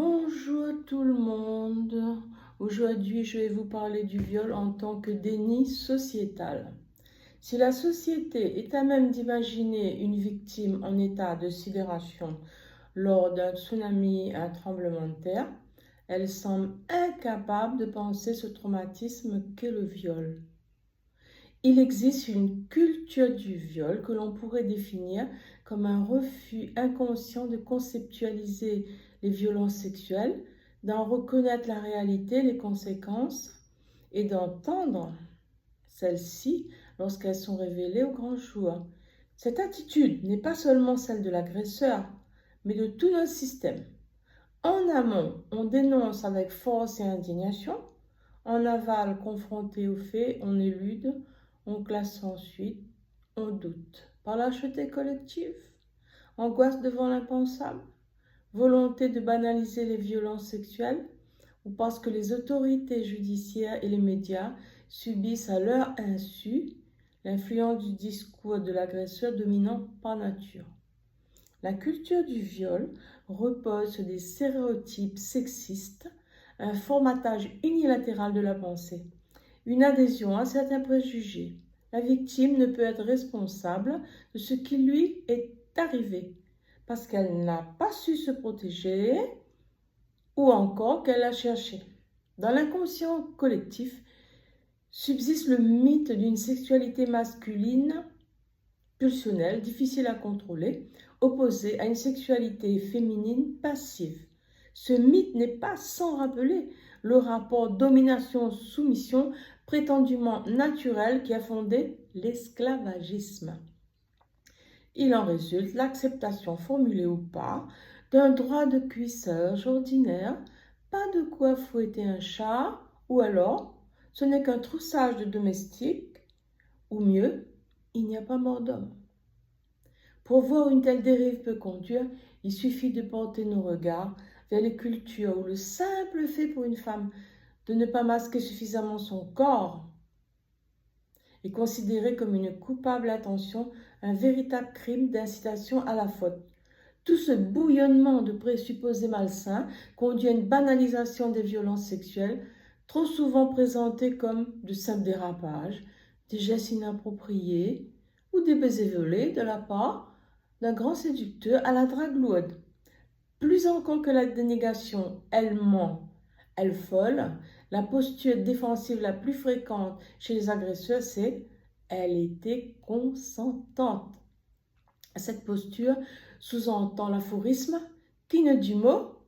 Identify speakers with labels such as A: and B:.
A: Bonjour tout le monde. Aujourd'hui, je vais vous parler du viol en tant que déni sociétal. Si la société est à même d'imaginer une victime en état de sidération lors d'un tsunami, un tremblement de terre, elle semble incapable de penser ce traumatisme qu'est le viol. Il existe une culture du viol que l'on pourrait définir comme un refus inconscient de conceptualiser les violences sexuelles, d'en reconnaître la réalité, les conséquences et d'entendre celles-ci lorsqu'elles sont révélées au grand jour. Cette attitude n'est pas seulement celle de l'agresseur, mais de tout notre système. En amont, on dénonce avec force et indignation. En aval, confronté aux faits, on élude, on classe ensuite, on doute. Par lâcheté collective, angoisse devant l'impensable, volonté de banaliser les violences sexuelles, ou parce que les autorités judiciaires et les médias subissent à leur insu l'influence du discours de l'agresseur dominant par nature. La culture du viol repose sur des stéréotypes sexistes, un formatage unilatéral de la pensée, une adhésion à certains préjugés. La victime ne peut être responsable de ce qui lui est arrivé parce qu'elle n'a pas su se protéger ou encore qu'elle a cherché. Dans l'inconscient collectif subsiste le mythe d'une sexualité masculine pulsionnelle, difficile à contrôler, opposée à une sexualité féminine passive. Ce mythe n'est pas sans rappeler le rapport domination-soumission prétendument naturel qui a fondé l'esclavagisme. Il en résulte l'acceptation, formulée ou pas, d'un droit de cuissage ordinaire, pas de quoi fouetter un chat, ou alors ce n'est qu'un troussage de domestique, ou mieux, il n'y a pas mort d'homme. Pour voir où une telle dérive peut conduire, il suffit de porter nos regards vers les cultures où le simple fait pour une femme de ne pas masquer suffisamment son corps est considéré comme une coupable intention, un véritable crime d'incitation à la faute. Tout ce bouillonnement de présupposés malsains conduit à une banalisation des violences sexuelles, trop souvent présentées comme de simples dérapages, des gestes inappropriés ou des baisers volés de la part d'un grand séducteur à la drague lourde. Plus encore que la dénégation, elle ment, elle folle, la posture défensive la plus fréquente chez les agresseurs, c'est « elle était consentante ». Cette posture sous-entend l'aphorisme « qui ne dit mot